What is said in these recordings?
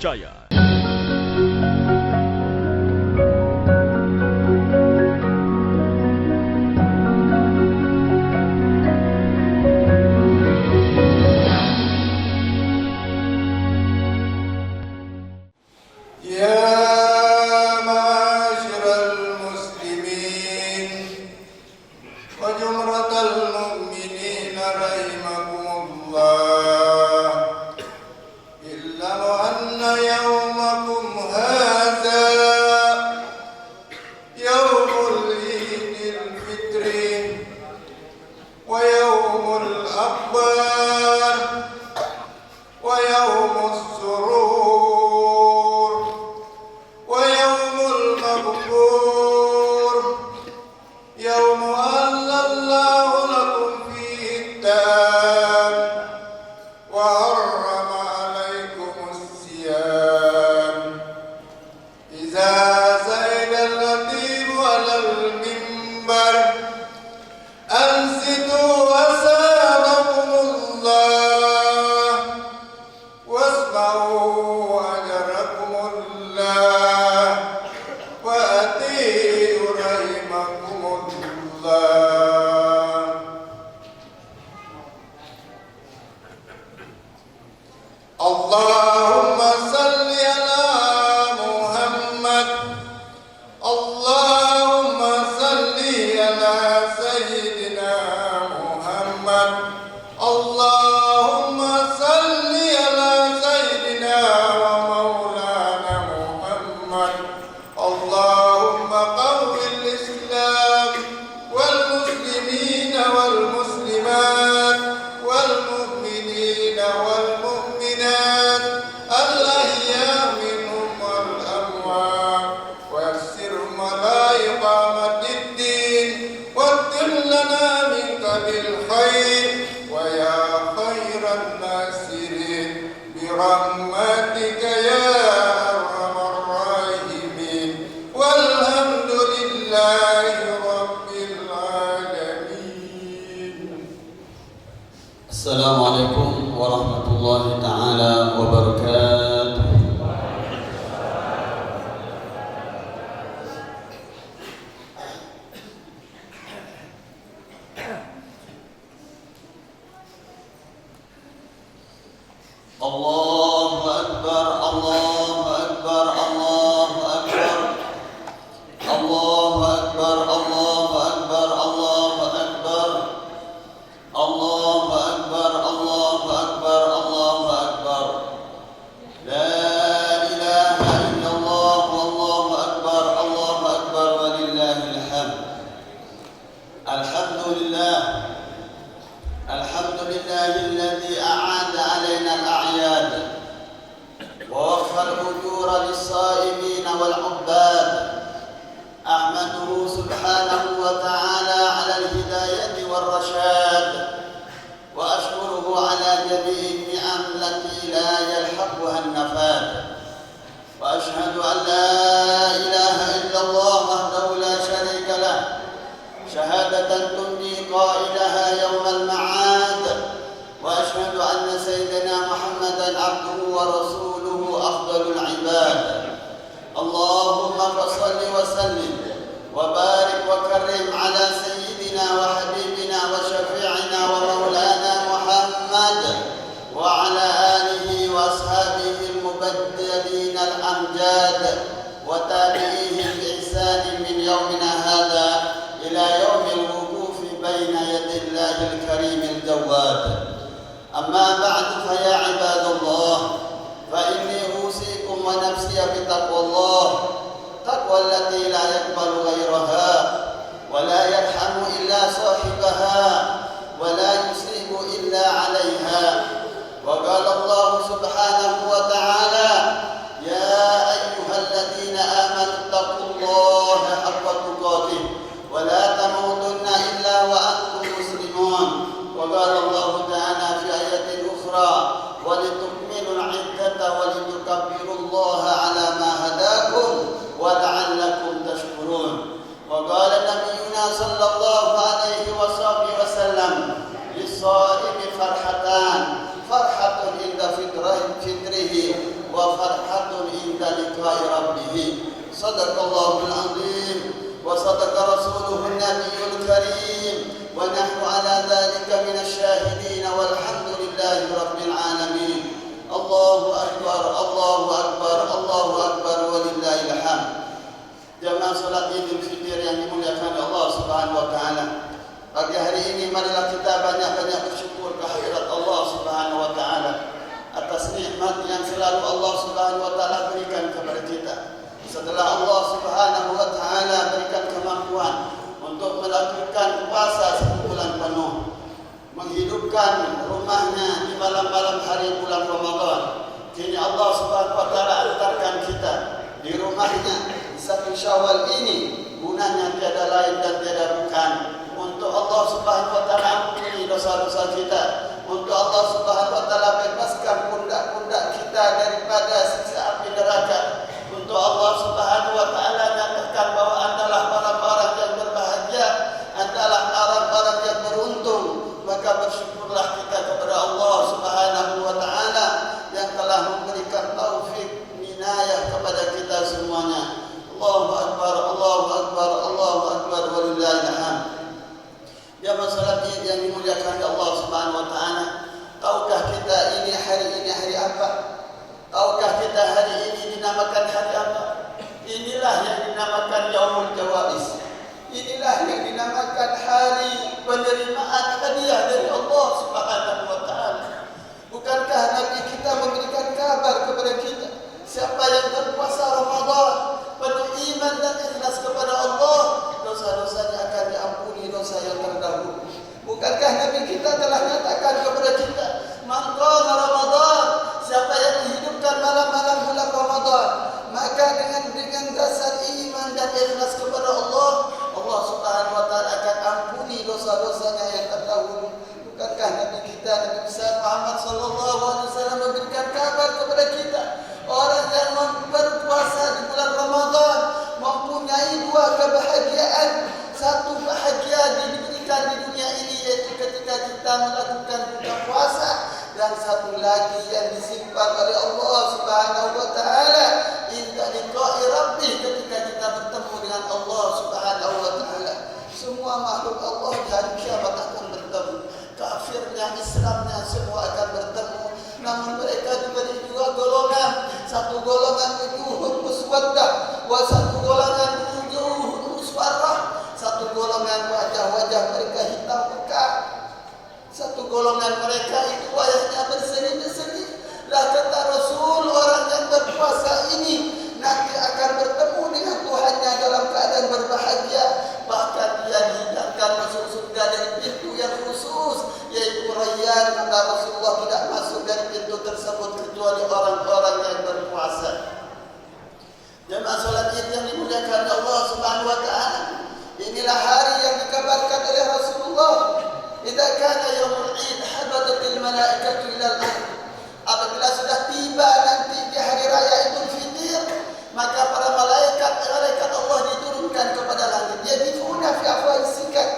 Jaya. Assalamualaikum warahmatullahi ta'ala wabarakatuh. Allahu Akbar, Allahu Akbar, Allahu Akbar, Allahu Akbar, Allahu Akbar, Allahu Akbar, Allahu Akbar, Allahu Akbar, Allahu Akbar. La ilaha illallah, Allahu Akbar, Allahu Akbar, walillahil hamd. Alhamdulillah, alhamdulillahilladzi a'ada 'alaina al-a'yad wa waffa al-ujura lis-sa'imin wal-'ubbad. Ahmaduhu subhanahu wa ta'ala 'ala al-hidayati war-rasyad wa ashkuruhu 'ala jami'i ni'am allati la yalhaquha an-nafad. Wa ashhadu an la ilaha illallah wahdahu la sharika lah shahadatan tunji qailaha yawmal ma'ad. Wa ashhadu anna sayyidina Muhammadan 'abduhu wa rasuluhu afdalul 'ibad. Allahumma fassalli wa sallim wa barik wa karrim ala sayyidina wa habibina wa syafi'ina wa maulana Muhammad wa ala alihi wa ashabihi al-mubaddilin al-amjad wa tabi'ihim bi ihsanin min yawmina hadha ila yawmil wuqufi bayna yadillahi al-karim al-jawad. Amma ba'du fa ya ibadallah, fa inni usikum wa nafsi bi taqwallah, taqwa allati la yaqbalu ghayraha wa la yarhamu illa sahibaha wa la yusibu illa 'alayha. Wa qala Allah subhanahu wa ta'ala, ya ayyuhalladhina amanu taqullaha haqqa tuqatih wa la tamutunna illa wa antum muslimun. Wa qala Allah ta'ala fi ayatin ukhra, wa litukmilu al-'iddata wa litukabbirullaha 'ala ma hadakum wa la'allakum tashkurun. Wa qala nabiyyuna sallallahu alaihi wasallam, lis-sha'imi farhatan, farhatun inda fitrihi wa عند لقاء ربه. صدق الله العظيم وصدق رسوله النبي الكريم ونحن على ذلك من الشاهدين والحمد لله رب العالمين. الله أكبر الله أكبر الله أكبر ولله الحمد. Jamaah salat Idul Fitri yang dimuliakan Allah Subhanahu wa taala. Pagi hari ini marilah kita banyak-banyak bersyukur kehadirat Allah Subhanahu wa taala atas nikmat yang selalu Allah Subhanahu wa taala berikan kepada kita. Setelah Allah Subhanahu wa taala berikan kemampuan untuk melakukan puasa 1 bulan penuh, menghidupkan rumahnya di malam-malam hari bulan Ramadan, kini Allah Subhanahu wa taala antarkan kita di rumahnya 1 Syawal ini, gunanya tiada lain dan tiada bukan untuk Allah Subhanahu wa taala ampuni dosa-dosa kita, untuk Allah Subhanahu wa taala bebaskan pundak-pundak kita daripada siksa api neraka, untuk Allah Subhanahu wa taala nyatakan bahwa adalah orang-orang yang berbahagia, adalah orang-orang yang beruntung. Maka bersyukurlah kita kepada Allah Subhanahu wa taala yang telah memberikan taufik inayah kepada kita semuanya. Allahu akbar Allahu akbar Allahu akbar walillahil hamd. Ya masalah yang dimuliakan Allah Subhanahu wa taala, tahukah kita hari ini hari apa? Tahukah kita hari ini dinamakan hari apa? Inilah yang dinamakan Yaumul Jawabis. Inilah yang dinamakan hari penerimaan hadiah dari Allah Subhanahu wa taala. Bukankah Nabi kita memberikan kabar kepada kita, siapa yang berpuasa Ramadan penuh iman dan ikhlas kepada Allah, dosa-dosanya akan diampuni dosa yang terdahulu. Bukankah Nabi kita telah nyatakan kepada kita, man qama Ramadan, siapa yang menghidupkan malam-malam bulan Ramadan, maka dengan dasar iman dan ikhlas kepada Allah, Allah Subhanahu wa taala akan ampuni dosa-dosanya yang terdahulu. Bukankah Nabi kita Nabi besar Muhammad sallallahu alaihi wasallam memberikan kabar kepada kita, orang yang berpuasa di bulan Ramadan mempunyai 2 kebahagiaan. Satu bahagia diberikan di dunia ini, yaitu ketika kita melakukan buka puasa, dan satu lagi yang disimpan oleh Allah Subhanahu wa taala inda liqa'i rabbih, ketika kita bertemu dengan Allah Subhanahu wa taala. Semua makhluk Allah di hari kiamat akan bertemu. Kafirnya, Islamnya semua akan bertemu. Namun mereka diberi 2 golongan. Satu golongan wujuhun muswaddah wa satu golongan wujuhun musfarrah. Satu golongan wajah-wajah mereka hitam pekat. Satu golongan mereka itu wajahnya berseri-seri. Lah kata Rasul, orang yang berpuasa ini nanti akan bertemu dengan Tuhannya dalam keadaan berbahagia. Bahkan dia dihidangkan masuk surga dari pintu yang khusus, yaitu Rayyan. Kata Rasulullah, tidak masuk dari pintu tersebut kecuali orang-orang yang berpuasa. Jemaah salat Id yang dimuliakan Allah Subhanahu wa taala, inilah hari yang dikabarkan oleh Rasulullah, idza kana yaumul Id habatatil malaikatu ilal ardh. Apabila sudah tiba nanti di hari raya Idul Fitri, maka para malaikat Allah diturunkan kepada langit. Yadifuna fi afwahisikat,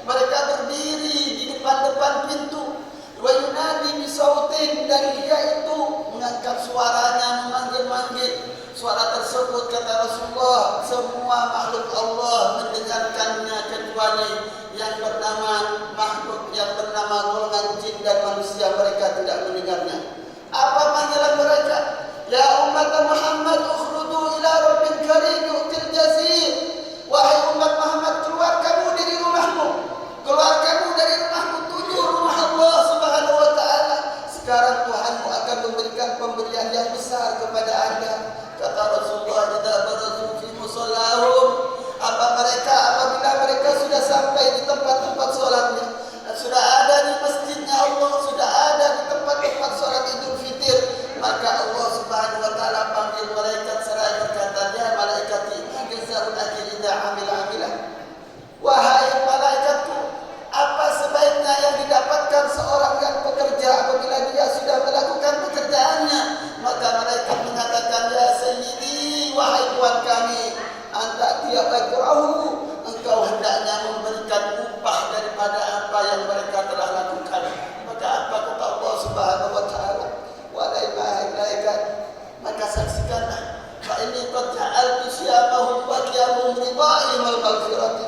mereka berdiri di depan pintu. Wa yunadi bi sautin, dan dia itu mengangkat suaranya memanggil-manggil. Suara tersebut kata Rasulullah, semua makhluk Allah mendengarkannya kecuali yang bernama makhluk yang bernama golongan jin dan manusia, mereka tidak mendengarnya. Apa panggilan mereka? Ya umat Muhammad, ukhrudu ila rabbil karim yu'til jazil. Wahai umat Muhammad, keluar kamu dari rumahmu. Keluar kamu dari rumahmu, tuju rumah Allah Subhanahu wa taala. Sekarang Tuhanmu akan memberikan pemberian yang besar kepada Anda. Kata Rasulullah, idza barazu fi musallahum, apabila mereka sudah sampai di tempat-tempat salatnya, sudah ada di masjidnya Allah, sudah ada di tempat-tempat salat Idul Fitri, maka Allah Subhanahu wa taala panggil malaikat seraya berkata, ya malaikati, ma jazaa'ul ajri idza amilah. Wahai malaikatku, apa sebaiknya yang didapatkan seorang yang bekerja apabila dia sudah melakukan pekerjaannya? Maka malaikat mengatakan, ya sayyidi, wahai Tuhan kami, anta tiap ajrahu, engkau hendaknya memberikan upah daripada apa yang mereka telah lakukan. Maka apa kata Allah Subhanahu wa taala? Wahai malaikat, maka saksikanlah ini qad ja'altu siyamahum wa qiyamahum ridha'ihim wal maghfirati.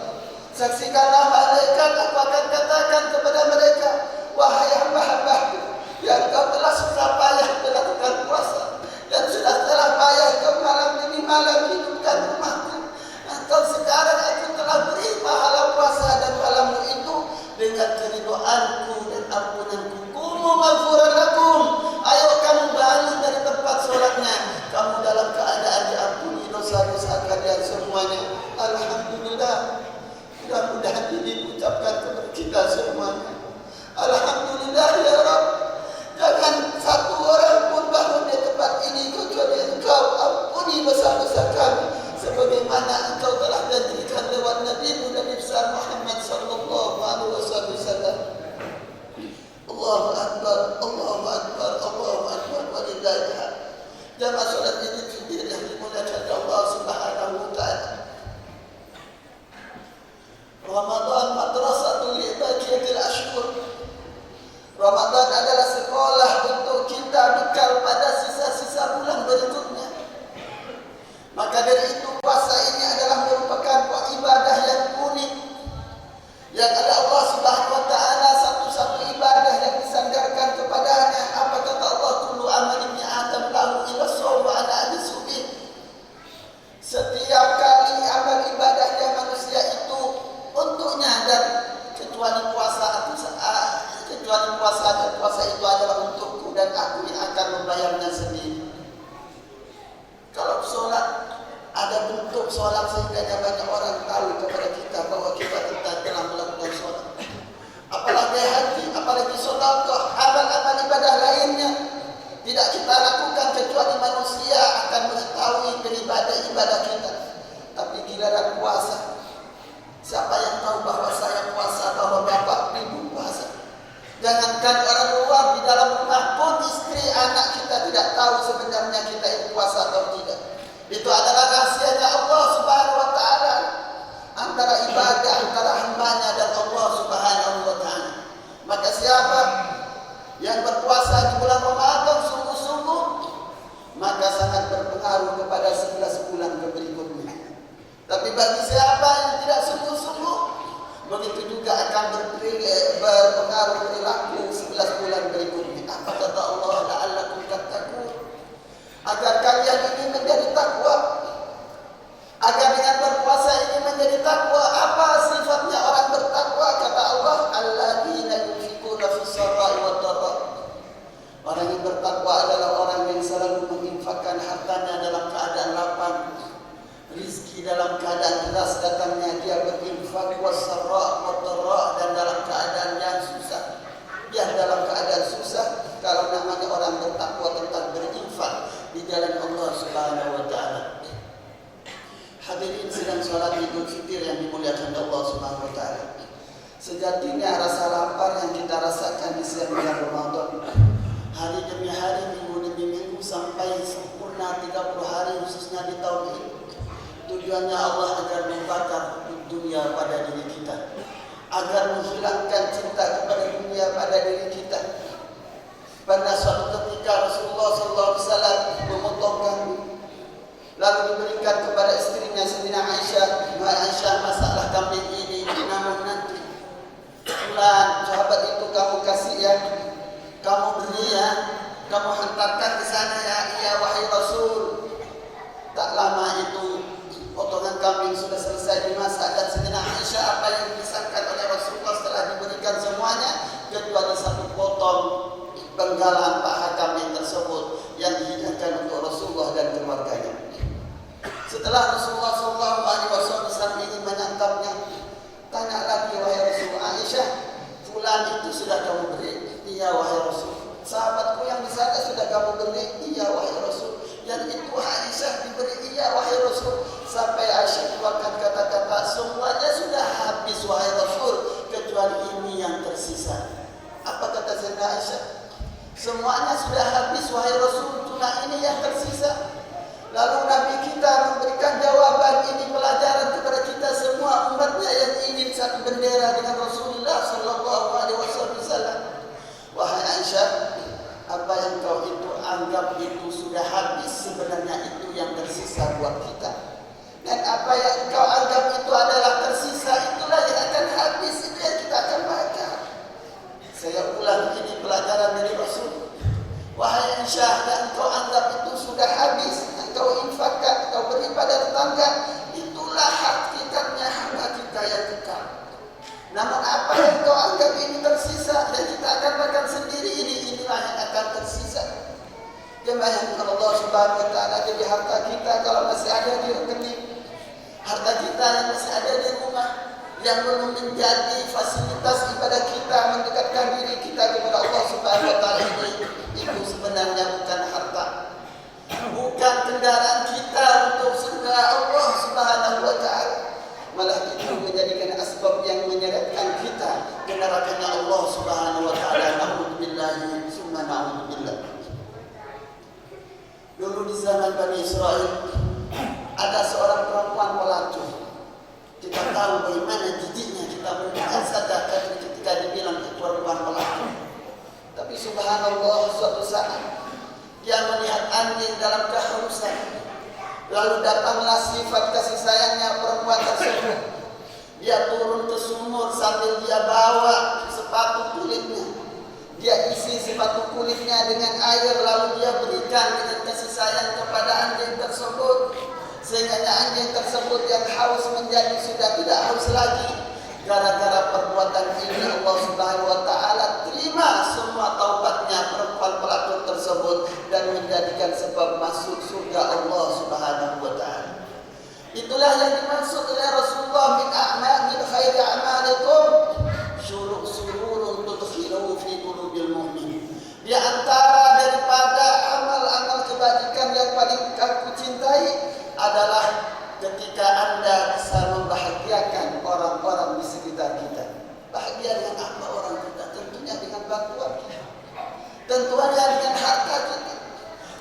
Saksikanlah malaikat, aku akan katakan kepada mereka, wahai hamba-hambaku yang kau telah susah payah melakukan puasa dan sudah telah payah kau malam demi malam hidupkan rumahku, engkau sekarang aku telah beri pahala puasa dan malammu itu dengan keridhaanku dan ampunanku. Qumu maghfuran lakum, ayo kamu bangun dari tempat sholatnya, kamu dalam keadaan diampuni dosa-dosa kalian semuanya. Alhamdulillah, mudah-mudahan ini diucapkan kepada kita semuanya. Alhamdulillah ya Rabb, jangan satu orang pun bangun di tempat ini kecuali Engkau ampuni dosa-dosa kami sebagaimana Engkau telah janjikan lewat Nabi besar Muhammad sallallahu alaihi wasallam. Allahu akbar, Allahu akbar, Allahu akbar, walillahil hamd. Jamaah salat Idul Fitri yang dimuliakan Allah Subhanahu wa taala. Ramadan madrasatul li baqiyatil ashhur. Ramadan adalah sekolah untuk kita bekal pada sisa-sisa bulan berikutnya. Maka dari itu puasa ini adalah merupakan ibadah yang unik, yang ada Allah Subhanahu wa taala satu-satu ibadah yang disandarkan kepadanya. Apa kata Allah, kullu amali ibni adam lahu illa shaum wa ana adsubi. Setiap kali amal ibadahnya manusia itu untuknya, dan kecuali puasa dan puasa itu adalah untukku dan aku yang akan membayarnya sendiri. Kalau sholat, ada bentuk sholat sehingga banyak orang tahu kepada kita bahwa kita telah melakukan sholat. Apalagi haji, apalagi sedekah, amal-amal ibadah lainnya tidak kita lakukan kecuali manusia akan mengetahui ibadah kita. Tapi giliran puasa, siapa yang tahu bahwa saya puasa, bahwa bapak ibu puasa? Jangankan orang luar, di dalam rumah pun istri, anak kita tidak tahu sebenarnya kita itu puasa atau tidak. Itu adalah rahasianya Allah Subhanahu wa taala, antara ibadah antara hambanya dan Allah Subhanahu wa taala. Maka siapa yang berpuasa di bulan Ramadan sungguh-sungguh, maka sangat berpengaruh kepada 11 bulan berikutnya. Tapi bagi siapa yang tidak sungguh-sungguh, begitu juga akan berpengaruh perilaku 11 bulan berikutnya. Apa kata Allah, la'allakum tattaqun, agar kalian ini menjadi takwa, agar dengan berpuasa ini menjadi takwa. Apa sifatnya orang bertakwa? Kata Allah, alladzina yunfiquna fis sarai wad dharra. Orang yang bertakwa adalah orang yang selalu menginfakkan hartanya dalam keadaan lapang, rizki dalam keadaan deras datangnya dia berinfak, wasarra wadharra, dan dalam keadaan yang susah. Ya, dalam keadaan susah, kalau namanya orang bertakwa tentang berinfak di jalan Allah Subhanahu wa taala. Hadirin sedang salat Idul Fitri yang dimuliakan Allah Subhanahu wa taala. Sejatinya rasa lapar yang kita rasakan di siang bulan Ramadan, hari demi hari, minggu demi minggu, sampai sempurna 30 hari khususnya di tahun ini, tujuannya Allah agar membakar dunia pada diri kita, agar menghilangkan cinta kepada dunia pada diri kita. Pada suatu ketika Rasulullah SAW memotong kambing, lalu diberikan kepada istrinya Sayyidina Aisyah. Aisyah, masalah kambing ini, namun nanti bulan sahabat itu kamu kasih ya, kamu beri ya, kamu hantarkan ke sana ya, iya wahai Rasul. Tak lama itu potongan kambing sudah selesai dimasak, dan Sayyidina Aisyah apa yang dipesankan oleh Rasulullah setelah diberikan semuanya, kecuali satu potong penggalan paha kambing tersebut yang dihidangkan untuk Rasulullah dan keluarganya. Setelah Rasulullah SAW ingin menyantapnya, tanya lagi, wahai Rasul, Aisyah, fulan itu sudah kamu beri? Iya wahai Rasul. Sahabatku yang di sana sudah kamu beri? Iya wahai Rasul. Yang itu Aisyah diberi? Iya wahai Rasul. Sampai Aisyah keluarkan kata-kata, semuanya sudah habis wahai Rasul, kecuali ini yang tersisa. Apa kata Sayyidina Aisyah? Semuanya sudah habis wahai Rasul, cuma ini yang tersisa. Lalu Nabi kita memberikan jawaban ini, pelajaran kepada kita semua umatnya yang ingin satu bendera dengan Rasulullah sallallahu alaihi wasallam. Wahai Aisyah, apa yang kau itu anggap itu sudah habis, sebenarnya itu yang tersisa buat kita. Dan apa yang engkau anggap itu adalah tersisa, itulah yang akan habis, itu yang kita akan baca. Saya ulang, ini pelajaran dari Rasul. Wahai Aisyah, yang engkau anggap itu sudah habis, engkau infakkan, engkau beri pada tetangga, itulah hakikatnya harta kita yang kekal. Namun apa yang engkau anggap ini tersisa dan kita akan makan sendiri, inilah yang akan tersisa. Jemaah yang Allah Subhanahu wa taala, jadi harta kita kalau masih ada di rekening, harta kita yang masih ada di rumah, yang belum menjadi fasilitas ibadah kita, mendekatkan diri kita kepada Allah Subhanahu wa taala, itu sebenarnya bukan harta, bukan kendaraan kita untuk surga Allah Subhanahu wa taala, malah itu menjadikan asbab yang menyeretkan kita ke nerakanya Allah Subhanahu wa taala. Na'udzubillahi summa na'udzubillah. Dulu di zaman Bani Israel ada seorang perempuan pelacur. Kita tahu bagaimana jijiknya kita mendengar saja ketika dibilang perempuan pelacur. Tapi subhanallah, suatu saat dia melihat anjing dalam kehausan, lalu datanglah sifat kasih sayangnya perempuan tersebut. Dia turun ke sumur sambil dia bawa sepatu kulitnya. Dia isi sepatu kulitnya dengan air, lalu dia berikan dengan kasih sayang kepada anjing tersebut, sehingga anjing tersebut yang haus menjadi sudah tidak haus lagi. Gara-gara perbuatan ini Allah Subhanahu wa taala terima semua taubatnya perempuan pelacur tersebut dan menjadikan sebab masuk surga Allah Subhanahu wa taala. Itulah yang dimaksud oleh Rasulullah, min khairi a'malikum sururun tudkhiluhu fi qulubil mu'min. Di antara daripada amal-amal kebajikan yang paling aku cintai adalah ketika Anda bisa membahagiakan orang-orang di sekitar kita. Bahagia dengan apa orang kita? Tentunya dengan bantuan kita, tentunya dengan harta kita,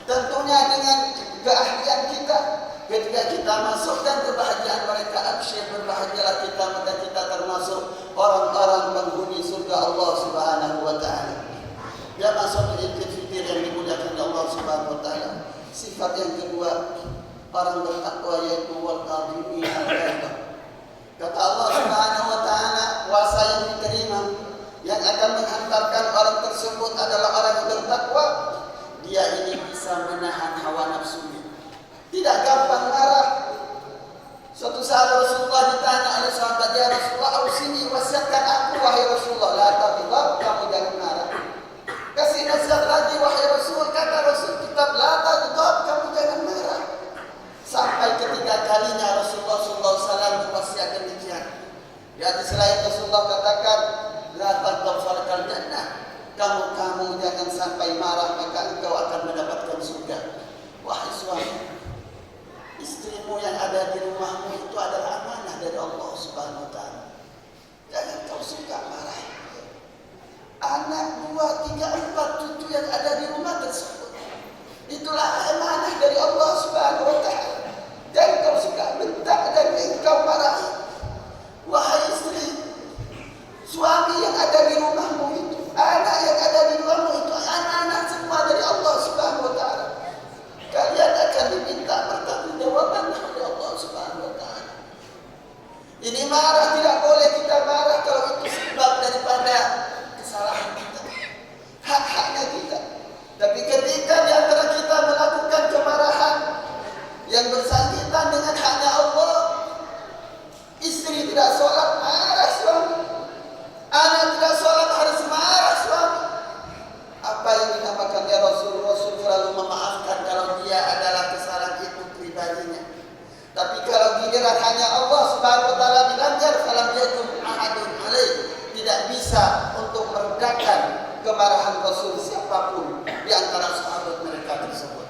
tentunya dengan keahlian kita. Ketika kita masukkan kebahagiaan mereka, absyir, berbahagialah kita, maka kita termasuk orang-orang penghuni surga Allah Subhanahu wa taala. Ya masuk Idul Fitri yang dimuliakan Allah Subhanahu wa taala. Sifat yang kedua, orang bertakwa, yaitu wal qadhimin al-ghaib. Kata Allah Subhanahu wa taala, puasa yang diterima yang akan menghantarkan orang tersebut adalah orang yang bertakwa. Dia ini bisa menahan hawa nafsunya, tidak gampang marah. Suatu saat Rasulullah ditanya oleh sahabat, ya Rasulullah, ausini, wasiatkan aku wahai Rasulullah. La taghdab, kamu jangan marah. Kasih nasihat lagi wahai Rasul. Kata Rasul, kitab la taghdab, kamu jangan marah. Sampai ketiga kalinya Rasulullah SAW berwasiat demikian. Di hadis lain Rasulullah katakan, la taghdab falakal jannah, kamu jangan sampai marah, maka engkau akan mendapatkan surga. Wahai suami, istrimu yang ada di rumahmu itu adalah amanah dari Allah Subhanahu wa taala. Jangan kau suka marah. Anak 2, 3, 4 cucu yang ada di rumah tersebut, itulah amanah dari Allah Subhanahu wa taala. Jangan kau suka bentak dan engkau marah. Wahai istri, suami yang ada di rumahmu itu, anak yang ada di rumahmu itu amanah semua dari Allah Subhanahu wa taala. Kalian akan diminta pertanggungjawaban oleh Allah Subhanahu wa taala. Ini marah, tidak boleh kita marah kalau itu sebab daripada kesalahan kita, hak-haknya kita. Tapi ketika di antara kita melakukan kemarahan yang bersangkutan dengan haknya Allah, istri tidak sholat marah suami, anak tidak sholat harus marah suami. Apa yang dinamakan ya Rasul selalu memaafkan kalau dia adalah kesalahan itu pribadinya. Tapi kalau giliran hanya Allah Subhanahu wa taala dilanggar, falam yakum ahadun alaih, tidak bisa untuk meredakan kemarahan Rasul siapapun di antara sahabat mereka tersebut.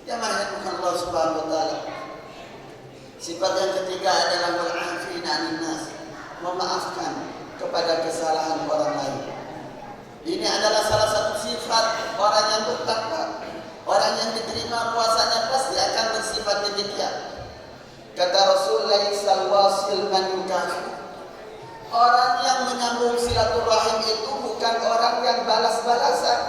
Ya bukan Allah Subhanahu wa taala. Sifat yang ketiga adalah wal-'afina 'anil nas, memaafkan kepada kesalahan orang lain. Ini adalah salah satu sifat orang yang bertakwa. Orang yang diterima puasanya pasti akan bersifat demikian. Kata Rasul, laisal wasil man yukafi. Orang yang menyambung silaturahim itu bukan orang yang balas-balasan.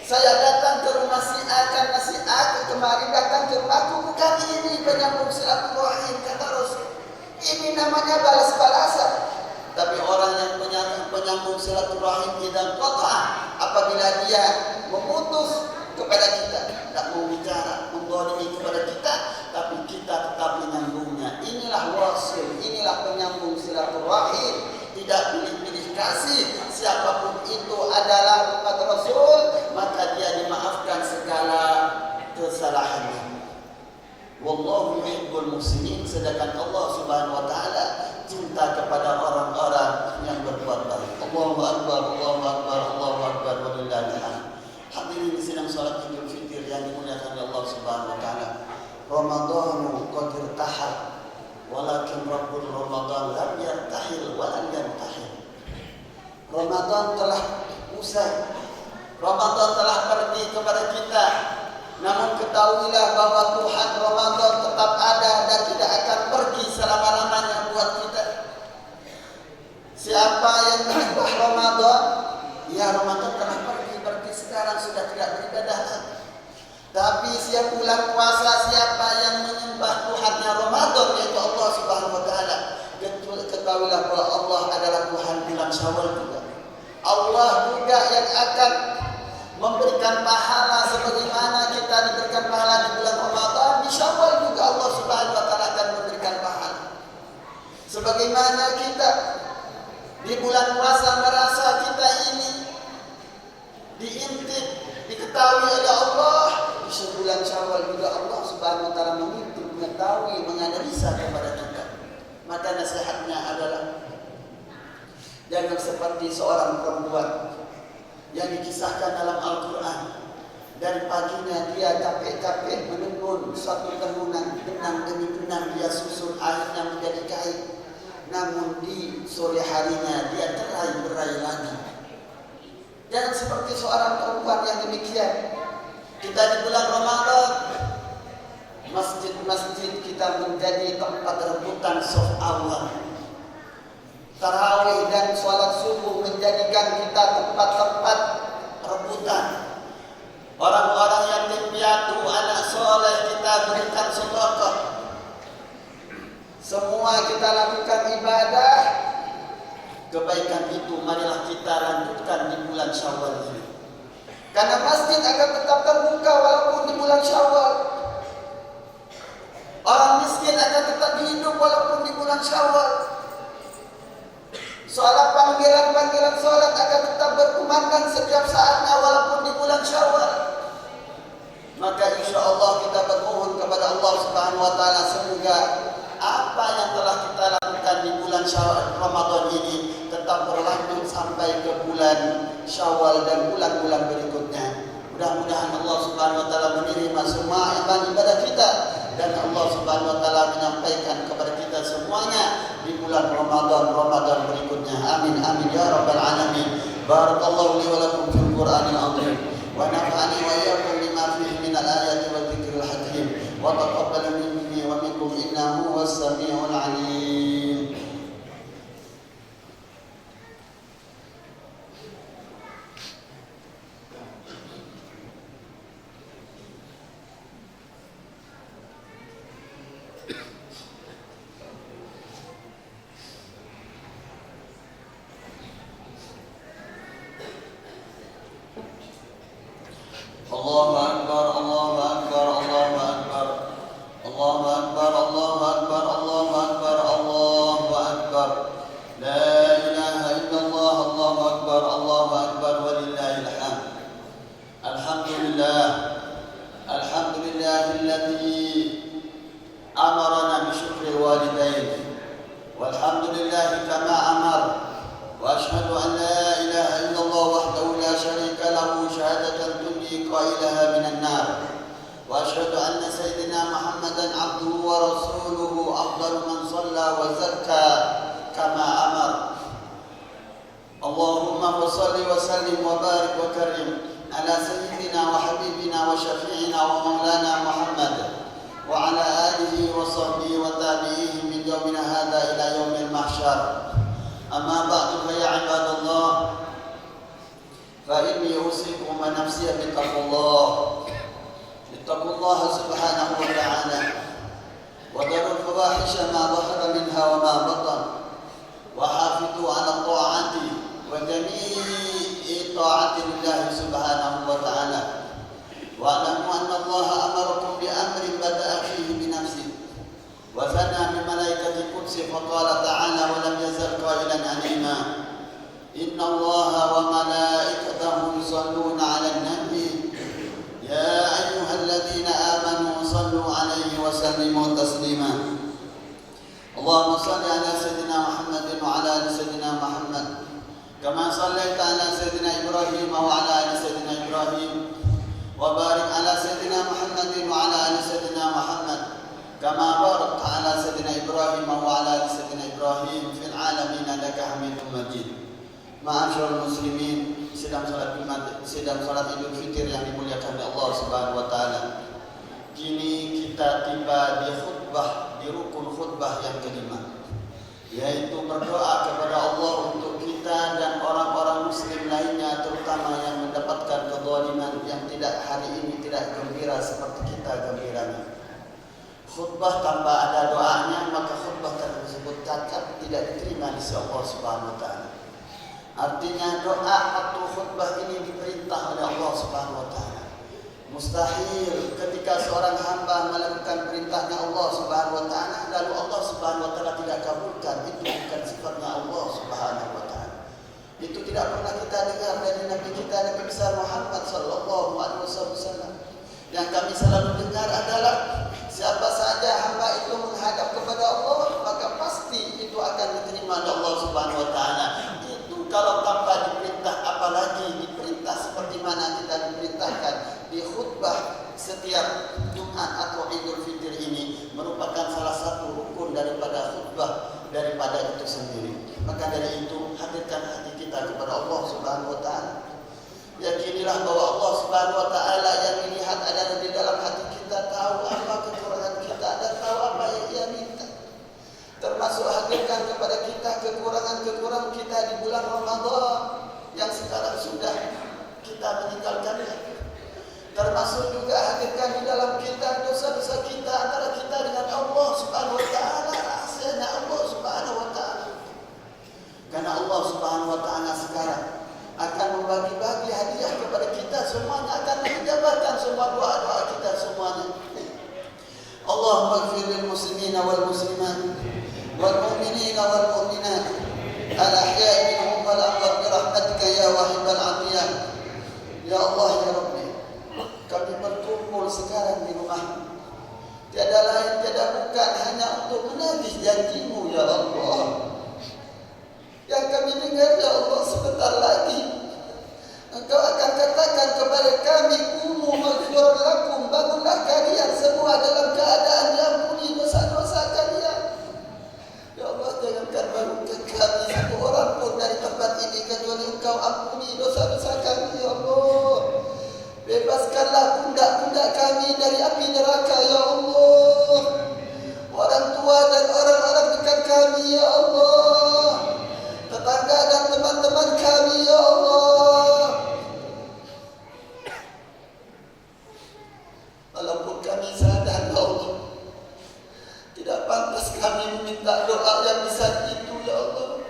Saya datang ke rumah si A karena si A kemarin datang ke rumahku. Bukan ini penyambung silaturahim, kata Rasul. Ini namanya balas-balasan. Tapi orang yang penyambung silaturahim tidak qata' apabila dia memutus kepada kita, tidak mau bicara, menggolimi kepada kita, tapi kita tetap menyambungnya. Inilah wasil, inilah penyambung silaturahim. Tidak pilih-pilih kasih. Siapapun itu adalah umat Rasul, maka dia dimaafkan segala kesalahannya. Wallahu yuhibbul muhsinin. Sedangkan Allah Subhanahu wa taala cinta kepada orang-orang yang berbuat baik. Allahu akbar, Allahu akbar, Allahu akbar, walillahil hamd. Hadirin sidang salat Idul Fitri yang dimuliakan oleh Allah Subhanahu wa taala. Ramadhanu qad irtahal, walakin Rabbul Ramadan lam yartahil wa lam yantahil. Ramadan telah usai, Ramadan telah pergi kepada kita. Namun ketahuilah bahwa Tuhan Ramadan tetap ada dan tidak akan pergi selama-lamanya buat kita. Siapa yang menyembah Ramadan, ya Ramadan telah pergi sekarang sudah tidak beribadah lagi. Tapi siapa bulan puasa, siapa yang menyembah Tuhannya Ramadan, yaitu Allah Subhanahu wa taala, ketahuilah bahwa Allah adalah Tuhan bulan Syawal juga. Allah juga yang akan memberikan pahala sebagaimana kita diberikan pahala di bulan Ramadan, di Syawal juga Allah Subhanahu wa taala akan memberikan pahala. Sebagaimana kita di bulan puasa merasa kita ini diintip, diketahui oleh Allah, di sebulan Syawal juga Allah Subhanahu wa taala mengintip, mengetahui, menganalisa kepada kita. Maka nasihatnya adalah jangan seperti seorang perempuan yang dikisahkan dalam Al-Quran. Dari paginya dia capek-capek menenun suatu tenunan, benang demi benang dia susun akhirnya menjadi kain. Namun di sore harinya dia berai lagi. Jangan seperti seorang perempuan yang demikian. Kita di bulan Ramadan, masjid-masjid kita menjadi tempat rebutan shaf awal. Tarawih dan sholat subuh menjadikan kita tempat-tempat rebutan. Orang-orang yatim piatu, anak soleh kita berikan sedekah. Semua kita lakukan ibadah. Kebaikan itu marilah kita lanjutkan di bulan Syawal ini. Karena masjid akan tetap terbuka walaupun di bulan Syawal. Orang miskin akan tetap hidup walaupun di bulan Syawal. Soal panggilan-panggilan solat akan tetap berkumandang setiap saatnya walaupun di bulan Syawal. Maka insya Allah kita bermohon kepada Allah Subhanahu wa taala semoga apa yang telah kita lakukan di bulan Syawal Ramadan ini tetap berlanjut sampai ke bulan Syawal dan bulan-bulan berikutnya. Mudah-mudahan Allah Subhanahu wa taala menerima semua ibadah kita dan Allah Subhanahu wa taala menyampaikan kepada kita semuanya di bulan Ramadan berikutnya. Amin amin ya rabbal alamin. Barakallahu li wa lakum fil Qur'anil azim wa nafa'ani wa iyyakum lima fihi min al-ayati wa dzikril hakim wa taqabbal minni wa minkum innahu was-sami'ul 'alim. Allahu akbar, Allahu akbar, Allahu akbar. Allahu akbar, Allahu akbar, Allahu akbar, Allahu akbar. La ilaha illallah, Allahu akbar, Allahu akbar, walillahil hamd. Alhamdulillah. Alhamdulillahilladzi amarna bi syukri walidain. Walhamdulillah kama amar. Wa ashhadu an la ilaha illallah wahdahu la syarika lahu syahadatan قائلها من النار وأشهد أن سيدنا محمدا عبده ورسوله أفضل من صلى وزكى كما أمر. اللهم صل وسلم وبارك وكرم على سيدنا وحبيبنا وشفيعنا ومولانا محمد وعلى آله وصحبه وتابعيه من يومنا هذا إلى يوم المحشر. أما بعد فيا عباد الله، فإني أوصيكم ونفسي بتقوى الله. اتقوا الله سبحانه وتعالى وذروا الفواحش ما ظهر منها وما بطن وحافظوا على الطاعات وجميع طاعة الله سبحانه وتعالى. واعلموا أن الله أمركم بأمر بدأ فيه بنفسه وثنى بملائكة القدس فقال تعالى: ولم يزل قائلا علينا: إن الله وملائكته يصلون على النبي يا أيها الذين آمنوا صلوا عليه وسلموا تسليما. اللهم صل على سيدنا محمد وعلى آل سيدنا محمد كما صليت على سيدنا إبراهيم وعلى آل سيدنا إبراهيم وبارك على سيدنا محمد وعلى آل سيدنا محمد كما باركت على سيدنا إبراهيم وعلى آل سيدنا إبراهيم في العالمين إنك حميد مجيد. Ma'asyiral muslimin, sedang salat Idul Fitri yang dimuliakan oleh Allah Subhanahu wa taala. Kini kita tiba di rukun khutbah yang kelima, yaitu berdoa kepada Allah untuk kita dan orang-orang muslim lainnya, terutama yang mendapatkan kezaliman, yang tidak hari ini tidak gembira seperti kita gembiranya. Khutbah tanpa ada doanya, maka khutbah tersebut cacat, tidak diterima di sisi Allah Subhanahu wa taala. Artinya doa waktu khutbah ini diperintah oleh Allah Subhanahu wa taala. Mustahil ketika seorang hamba melakukan perintahnya Allah Subhanahu wa taala lalu Allah Subhanahu wa taala tidak kabulkan. Itu bukan sifatnya Allah Subhanahu wa taala. Itu tidak pernah kita dengar dari Nabi kita, Nabi besar Muhammad sallallahu alaihi wasallam. Yang kami selalu dengar adalah siapa saja hamba itu menghadap kepada Allah, maka pasti itu akan diterima oleh Allah Subhanahu wa taala. Kalau tanpa diperintah, apalagi diperintah seperti mana kita diperintahkan di khutbah setiap Jumat atau Idul Fitri ini, merupakan salah satu rukun daripada khutbah daripada itu sendiri. Maka dari itu hadirkan hati kita kepada Allah Subhanahu wa taala. Yakinilah bahwa Allah Subhanahu wa taala yang dilihat ada di dalam hati kita, tahu apa kekurangan kita dan tahu apa yang Ia minta. Termasuk hadirkan kepada kita kekurangan-kekurangan kita di bulan Ramadan yang sekarang sudah kita meninggalkannya. Termasuk juga hadirkan di dalam kita dosa-dosa kita antara kita dengan Allah Subhanahu wa taala, rahasianya Allah Subhanahu wa taala. Karena Allah Subhanahu wa taala sekarang akan membagi-bagi hadiah kepada kita semuanya, akan menjawabkan semua doa-doa kita semuanya. Allahumma ighfir lil muslimina wal muslimat والمؤمنين والمؤمنات الأحياء منهم والأموات برحمتك يا واهب العطية. Ya Allah, ya Rabbi, kami berkumpul sekarang di rumah, tiada lain tiada bukan hanya untuk menagih janji-Mu ya Allah. Yang kami dengar ya Allah, sebentar lagi Engkau akan katakan kepada kami, Qumu maghfir lakum, bangunlah kalian semua dalam keadaan diampuni dosa-dosa kalian. Ya Allah, jangankan bangunkan kami satu orang pun dari tempat ini kecuali Engkau ampuni dosa-dosa kami ya Allah. Bebaskanlah pundak-pundak kami dari api neraka ya Allah. Orang tua dan orang-orang dekat kami ya Allah, tetangga dan teman-teman kami ya Allah. Walaupun kami sadar ya Allah, tidak pantas kami meminta doa yang besar itu ya Allah.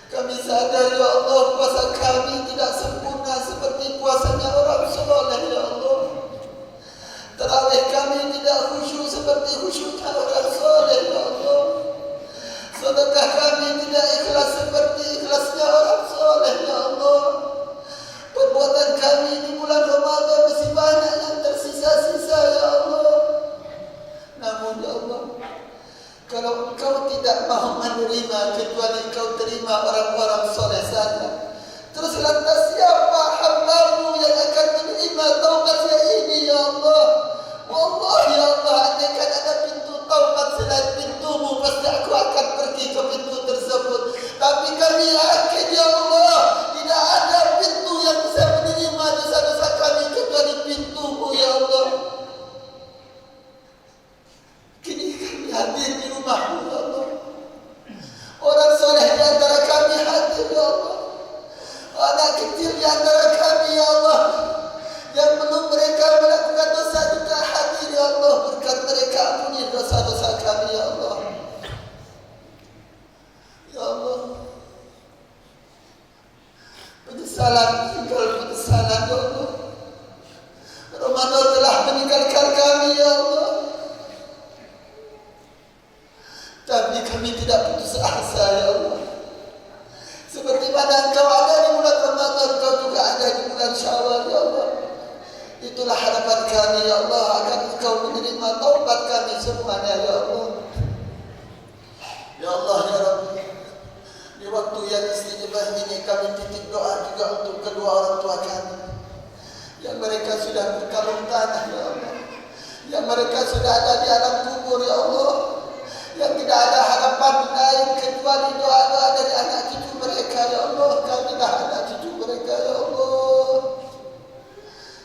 Kami sadar ya Allah, puasa kami tidak sempurna seperti puasanya orang soleh ya Allah. Tarawih kami tidak khusyuk seperti khusyuknya orang soleh ya Allah. Sedekah kami tidak ikhlas seperti ikhlasnya orang soleh ya Allah. Perbuatan kami di bulan Ramadan masih banyak yang tersisa-sisa ya Allah. Namun ya Allah, kalau Engkau tidak mahu menerima kecuali Engkau terima orang-orang soleh saja, terus lantas siapa hamba-Mu yang akan menerima taubatnya ini ya Allah? Wallah ya Allah, andaikan ada pintu taubat selain pintu-Mu, pasti aku akan pergi ke pintu tersebut. Tapi kami yakin ya Allah, tidak ada pintu yang bisa menerima dosa-dosa kami kecuali pintu-Mu ya Allah. Kini kami hadir di rumah-Mu ya Allah. Orang soleh di antara kami hadir ya Allah. Anak kecil di antara dosa-dosa kami ya Allah. Ya Allah, penyesalan ya Allah. Ramadan telah meninggalkan kami ya Allah, tapi kami tidak putus asa ya Allah. Seperti mana Engkau ada di bulan Ramadan, Engkau juga ada di bulan Syawal ya Allah. Itulah harapan kami ya Allah, agar Engkau menerima taubat kami semuanya ya Allah. Ya Allah ya Rabbi, di waktu yang istimewa ini kami titip doa juga untuk kedua orang tua kami yang mereka sudah berkalung tanah ya Allah, yang mereka sudah ada di alam kubur ya Allah, yang tidak ada harapan lain kecuali doa-doa dari anak cucu mereka ya Allah. Kami dah anak cucu mereka ya Allah.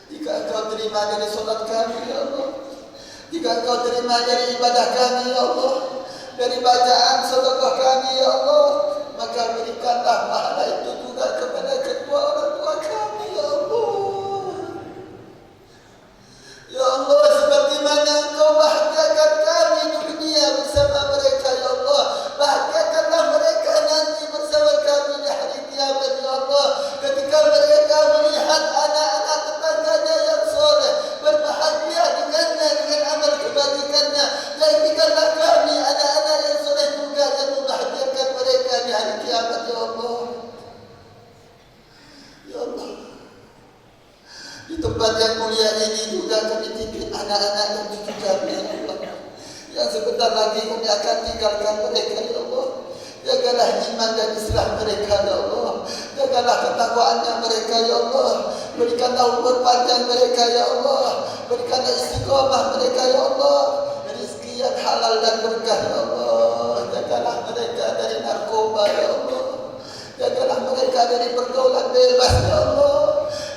Jika Engkau terima dari solat kami ya Allah, jika Engkau terima dari ibadah kami ya Allah, dari bacaan sedekah kami ya Allah, maka berikanlah pahala itu juga kepada kedua orang tua kami ya Allah. Ya Allah, seperti mana Engkau bahagiakan kami di dunia bersama mereka ya Allah, bahagiakanlah mereka nanti bersama kami di hari kiamat ya Allah, ketika mereka melihat anak-anak tetangganya yang soleh berbahagia dengannya dengan amal kebajikannya. Jadikanlah kami anak-anak yang soleh juga yang membahagiakan mereka di hari kiamat ya Allah. Ya Allah, di tempat yang mulia ini juga kami titip anak-anak dan cucu kami ya Allah, yang sebentar lagi kami akan tinggalkan mereka ya Allah. Jagalah iman dan Islam mereka ya Allah, jagalah ketakwaannya mereka ya Allah, berikanlah umur panjang mereka ya Allah, berikanlah istiqamah mereka ya Allah, rezeki yang halal dan berkah ya Allah. Jagalah mereka dari narkoba ya Allah, jagalah mereka dari pergaulan bebas ya Allah,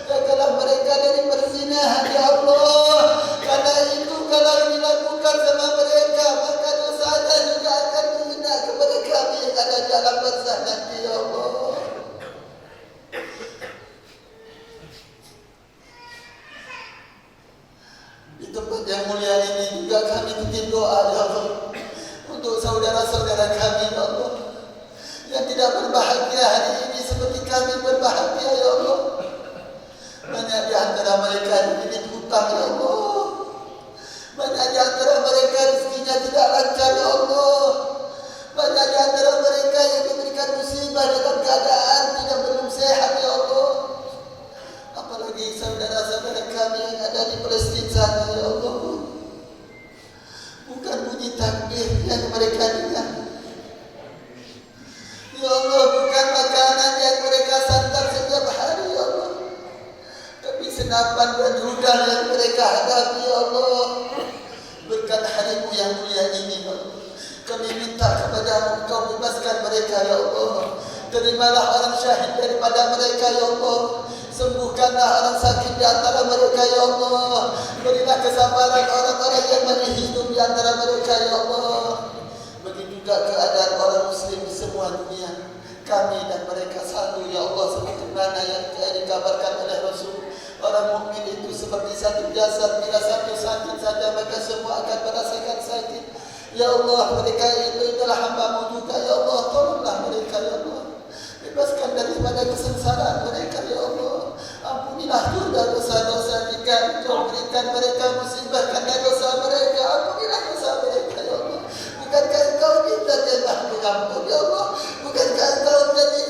jagalah mereka dari perzinahan ya Allah. Karena itu kalau dilakukan sama mereka, maka dosanya juga akan menghina kepada kami yang ada di alam barzah nanti ya Allah. Di tempat yang mulia ini juga kami titip doa ya Allah untuk saudara-saudara kami ya Allah, yang tidak berbahagia hari ini seperti kami berbahagia ya Allah. Banyak di antara mereka diberi hutang ya Allah, banyak di antara mereka rezekinya tidak lancar ya Allah, banyak di antara mereka yang diberikan musibah dalam keadaan tidak belum sehat ya Allah. Apalagi saudara-saudara kami yang ada di Palestina sana ya Allah, bukan bunyi takbir yang mereka dengar ya Allah, bukan makanan yang mereka santap setiap hari ya Allah, tapi senapan dan rudal yang mereka hadapi ya Allah. Berkat harimu yang mulia ini ya Allah, kami minta kepada-Mu, Engkau bebaskan mereka ya Allah. Terimalah orang syahid daripada mereka ya Allah, sembuhkanlah orang sakit di antara mereka ya Allah, berilah kesabaran orang-orang yang masih hidup di antara mereka ya Allah. Begitu juga keadaan orang muslim di semua dunia, kami dan mereka satu ya Allah, seperti mana yang dikabarkan oleh Rasul. Orang mukmin itu seperti satu jasad, bila satu sakit saja maka semua akan merasakan sakit. Ya Allah, mereka itu adalah hamba-Mu juga ya Allah, tolonglah mereka ya Allah, bebaskan daripada kesengsaraan mereka ya Allah. Ampunilah juga dosa-dosa jika Engkau berikan mereka musibah karena dosa mereka. Ampunilah dosa mereka ya Allah. Bukankah Engkau minta jemaah pengampun ya Allah? Bukankah Engkau jadi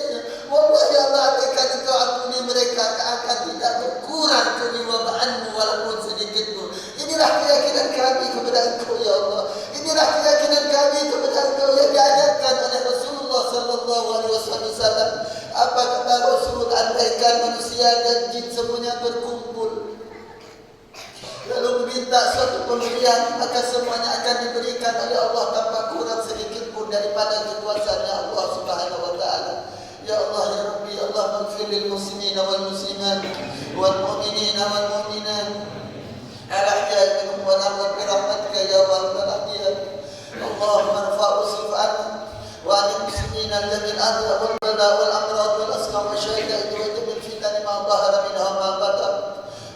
wallah ya Allah, akan Engkau ampuni mereka akan tidak berkurang kewibawaan-Mu walaupun sedikit pun. Inilah keyakinan kami kepada Engkau ya Allah. Inilah keyakinan kami kepada Engkau yang diajarkan oleh Rasulullah sallallahu alaihi wasallam. Apa kata Rasul? Andaikan manusia dan jin semuanya berkumpul lalu meminta suatu pemberian, maka semuanya akan diberikan oleh Allah tanpa kurang sedikit pun daripada kekuasaannya Allah Subhanahu wa taala. Ya Allah ya Rabbi, Allah maghfir lil muslimina wal muslimat wal mu'minina wal mu'minat al-ahya'i minhum wal amwat bi rahmatika ya rabbal alamin. Allahumma irfa' usifan wa anil muslimina alladhina adha wal bala wal amrad wal asqam wa shahida wa min fitan ma dhahara minha ma batan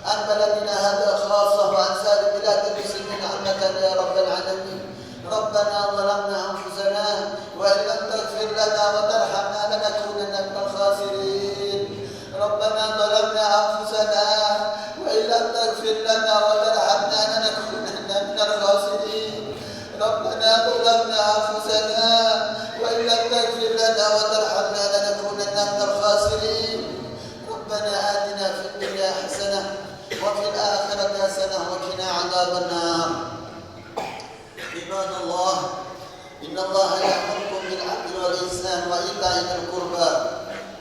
an baladina hadha khassah wa an sa'ir bilad al muslimin ammatan ya rabbal alamin. ربنا ظلمنا أنفسنا وإن لم تغفر لنا وترحمنا لنكونن من الخاسرين. ربنا ظلمنا أنفسنا وإن لم تغفر لنا وترحمنا لنكونن من الخاسرين. ربنا ظلمنا أنفسنا وإن لم تغفر لنا وترحمنا لنكونن من الخاسرين. ربنا آتنا في الدنيا حسنة وفي الآخرة حسنة وقنا عذاب النار. عباد الله، إن الله يأمركم بالعدل والإحسان وإيتاء ذي القربى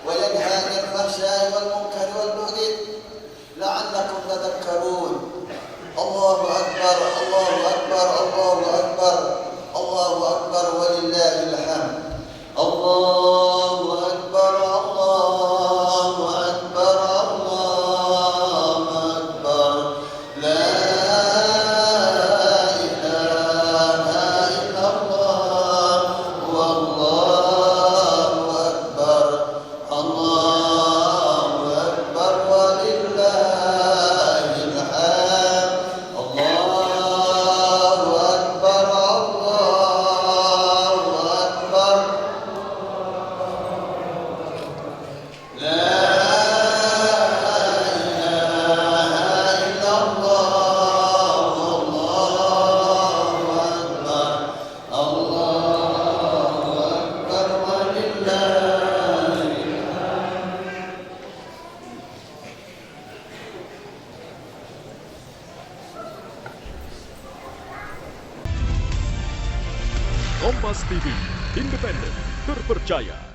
وينهى عن الفحشاء والمنكر والبغي لعلكم تذكرون. الله أكبر الله أكبر الله أكبر الله أكبر ولله الحمد. الله أكبر الله أكبر الله أكبر لا إله إلا الله والله أكبر الله أكبر ولله الحمد. الله أكبر الله أكبر لا إله إلا الله والله أكبر الله أكبر ولله Kompas TV, independen, terpercaya.